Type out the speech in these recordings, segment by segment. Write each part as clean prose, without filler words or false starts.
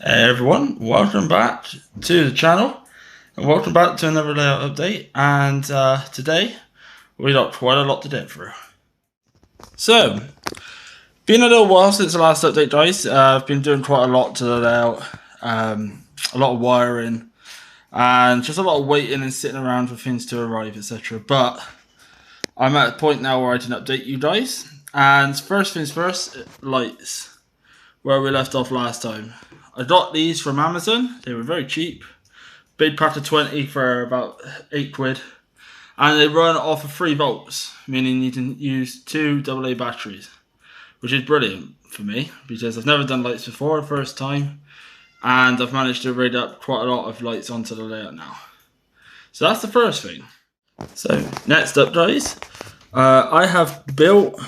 Hey everyone, welcome back to the channel and welcome back to another layout update. And today we got quite a lot to get through. So, been a little while since the last update, guys. I've been doing quite a lot to the layout, a lot of wiring, and just a lot of waiting and sitting around for things to arrive, etc. But I'm at a point now where I can update you guys. And first things first, lights, where we left off last time. I got these from Amazon. They were very cheap. Big pack of 20 for about £8. And they run off of 3 volts, meaning you can use 2 AA batteries, which is brilliant for me because I've never done lights before, first time, and I've managed to rig up quite a lot of lights onto the layout now. So that's the first thing. So next up, guys, I have built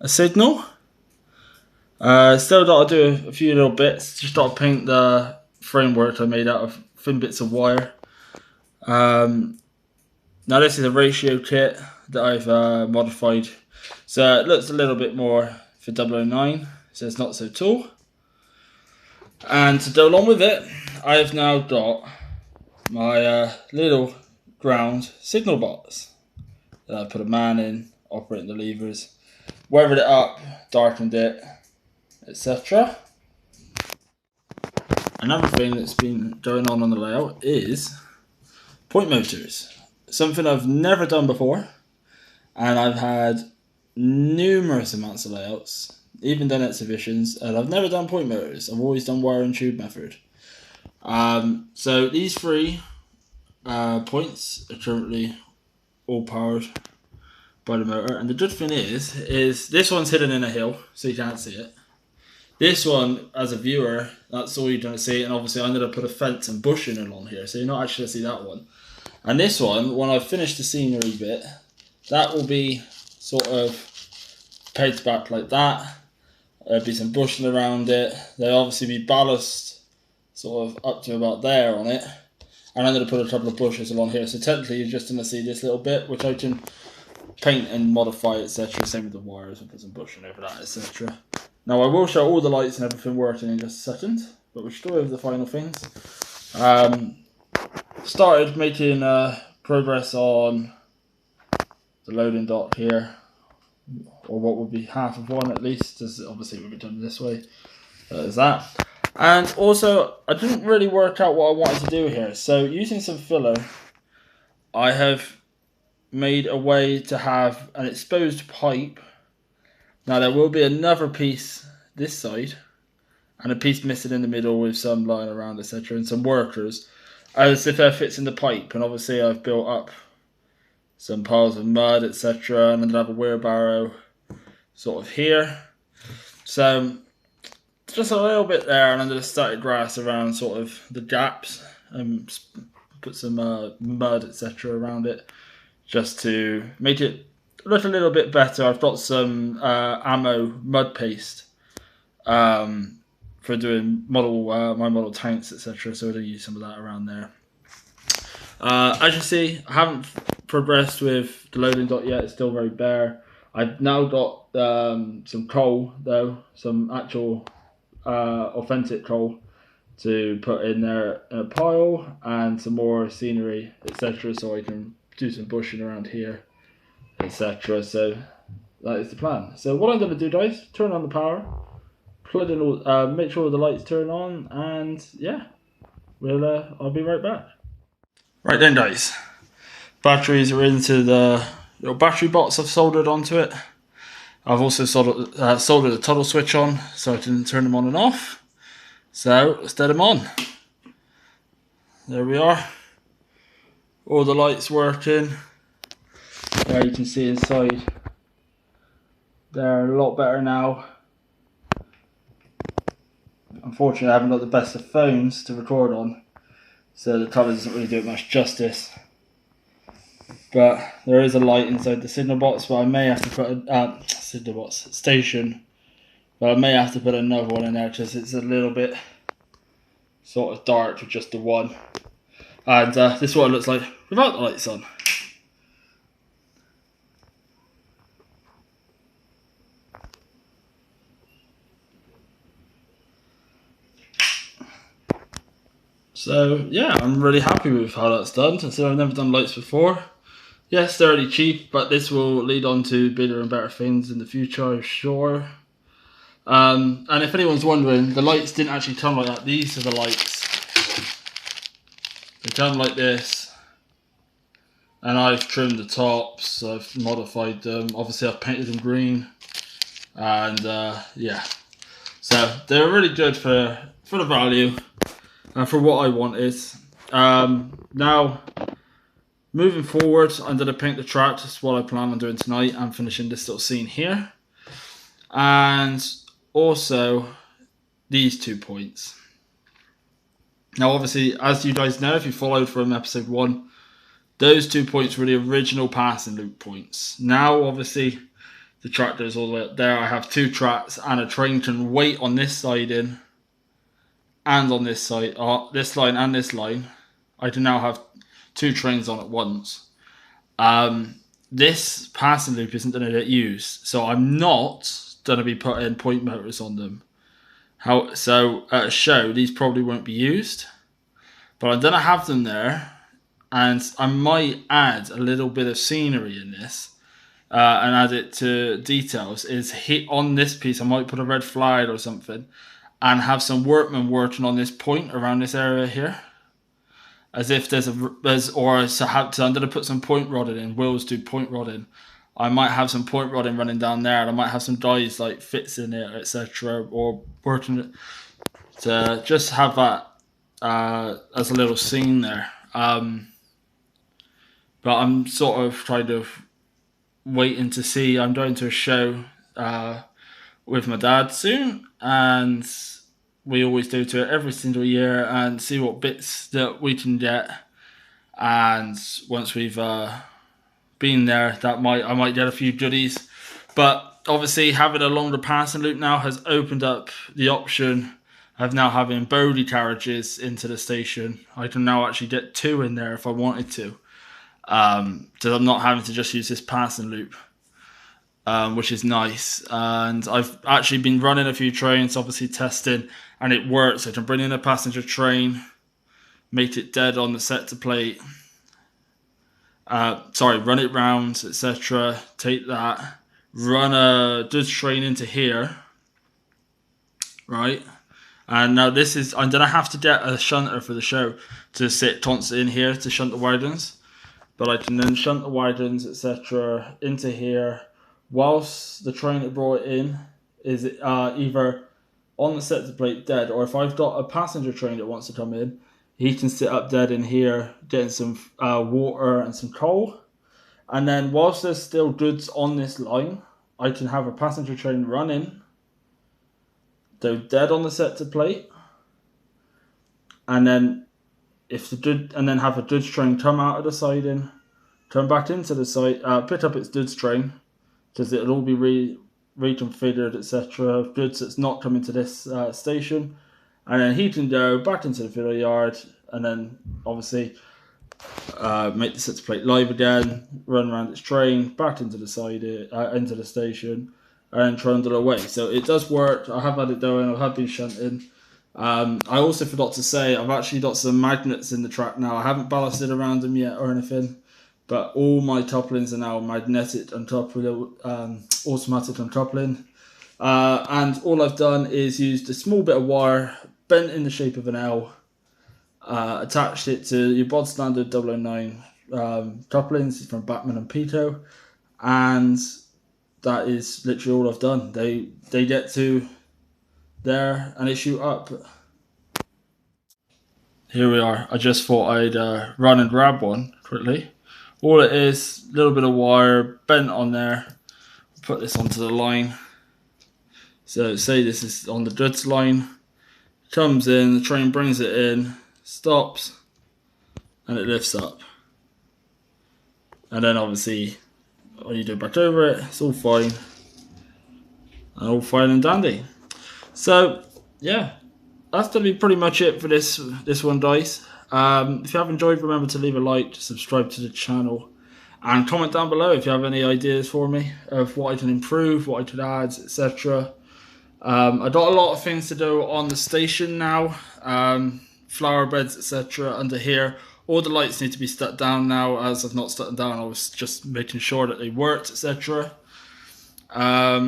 a signal. Still got to do a few little bits. Just got to paint the framework I made out of thin bits of wire. Now this is a ratio kit that I've modified, so it looks a little bit more for 009, so it's not so tall. And to go along with it, I have now got my little ground signal box that I put a man in, operating the levers, weathered it up, darkened it, etc. Another thing that's been going on the layout is point motors. Something I've never done before, and I've had numerous amounts of layouts, even done exhibitions, and I've never done point motors. I've always done wire and tube method. So these 3 points are currently all powered by the motor, and the good thing is this one's hidden in a hill, so you can't see it. This one, as a viewer, that's all you're going to see, and obviously I'm going to put a fence and bushing along here, so you're not actually going to see that one. And this one, when I've finished the scenery bit, that will be sort of pegged back like that. There'll be some bushing around it. There'll obviously be ballast sort of up to about there on it. And I'm going to put a couple of bushes along here. So technically you're just going to see this little bit, which I can paint and modify, etc. Same with the wires, I'll put some bushing over that, etc. Now I will show all the lights and everything working in just a second, but we'll go over the final things. Started making progress on the loading dock here, or what would be half of one at least, as obviously it would be done this way. There's that. And also, I didn't really work out what I wanted to do here. So using some filler, I have made a way to have an exposed pipe. Now there will be another piece this side, and a piece missing in the middle with some lying around, etc. and some workers, as if that fits in the pipe. And obviously I've built up some piles of mud, etc. and then I'll have a wheelbarrow sort of here. So just a little bit there, and then just started grass around sort of the gaps, and put some mud, etc. around it, just to make it look a little bit better. I've got some ammo mud paste for doing model my model tanks, etc. So I'm going to use some of that around there. As you see, I haven't progressed with the loading dock yet. It's still very bare. I've now got some coal though, some actual authentic coal to put in there in a pile, and some more scenery, etc. so I can do some bushing around here, etc. So that is the plan. So what I'm going to do, guys, turn on the power, plug in all, make sure the lights turn on, and yeah, I'll be right back. Right then, guys, batteries are into the little battery box I've soldered onto it. I've also soldered a toggle switch on so I can turn them on and off. So let's get them on. There we are. All the lights working. There you can see inside. They're a lot better now. Unfortunately, I haven't got the best of phones to record on, so the colour doesn't really do it much justice. But there is a light inside the signal box, but I may have to put a signal box station. But I may have to put another one in there because it's a little bit sort of dark with just the one. And this is what it looks like without the lights on. So yeah, I'm really happy with how that's done. So I've never done lights before. Yes, they're really cheap, but this will lead on to bigger and better things in the future, I'm sure. And if anyone's wondering, the lights didn't actually turn like that. These are the lights. They turn like this. And I've trimmed the tops, I've modified them. Obviously I've painted them green. And yeah. So they're really good for the value and for what I wanted. Now, moving forward, I'm going to paint the track. That's what I plan on doing tonight. I'm finishing this little scene here. And also these 2 points. Now, obviously, as you guys know, if you followed from episode 1, those 2 points were the original passing loop points. Now, obviously, the track goes all the way up there. I have 2 tracks and a train can wait on this side in and on this side, this line and this line. I can now have 2 trains on at once. This passing loop isn't going to get used, so I'm not going to be putting point motors on them. So at a show, these probably won't be used, but I'm going to have them there, and I might add a little bit of scenery in this. And add it to details, is hit on this piece. I might put a red flag or something and have some workmen working on this point around this area here. As if I'm going to put some point rodding in. Wills do point rodding. I might have some point rodding running down there, and I might have some guys like fits in it, etc. Or working it to just have that as a little scene there. But I'm sort of trying to waiting to see. I'm going to a show with my dad soon, and we always do to it every single year and see what bits that we can get. And once we've been there, I might get a few goodies. But obviously, having a longer passing loop now has opened up the option of now having Bodie carriages into the station. I can now actually get 2 in there if I wanted to. So I'm not having to just use this passing loop, which is nice. And I've actually been running a few trains, obviously testing, and it works. I can bring in a passenger train, make it dead on the sector plate, run it round, etc. Take that, run a goods train into here, right? And now I'm going to have to get a shunter for the show to sit constantly in here to shunt the wagons. But I can then shunt the wagons, etc. into here, whilst the train that brought it in is either on the sector plate dead, or if I've got a passenger train that wants to come in, he can sit up dead in here, getting some water and some coal. And then whilst there's still goods on this line, I can have a passenger train run in, go dead on the sector plate, and then have a goods train come out of the siding, turn back into the site, pick up its goods train, because it'll all be reconfigured, etc. Goods that's not coming to this station, and then he can go back into the fiddle yard, and then obviously make the sector plate live again, run around its train, back into the into the station, and trundle away. So it does work. I have had it going. I have been shunting. I also forgot to say, I've actually got some magnets in the track now. I haven't ballasted around them yet or anything, but all my couplings are now magnetic uncoupled, automatic uncoupling. And all I've done is used a small bit of wire, bent in the shape of an L, attached it to your bod standard 009 couplings from Batman and Pico, and that is literally all I've done. They get to there and they shoot up. Here we are. I just thought I'd run and grab one quickly. All it is, a little bit of wire bent on there. Put this onto the line. So say this is on the goods line. Comes in, the train brings it in, stops, and it lifts up. And then obviously when you do back over it, it's all fine. And all fine and dandy. So yeah, that's going to be pretty much it for this one, guys. If you have enjoyed, remember to leave a like, subscribe to the channel, and comment down below if you have any ideas for me of what I can improve, what I could add, etc. I got a lot of things to do on the station now. flower beds, etc. under here. All the lights need to be stuck down now, as I've not stuck them down. I was just making sure that they worked, etc. I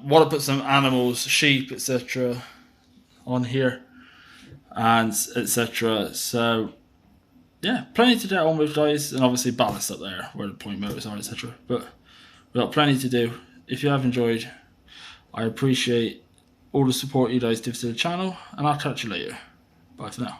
want to put some animals, sheep, etc. on here, and etc. So yeah, plenty to get on with, guys, and obviously ballast up there where the point motors are, etc. But we've got plenty to do. If you have enjoyed, I appreciate all the support you guys give to the channel, and I'll catch you later. Bye for now.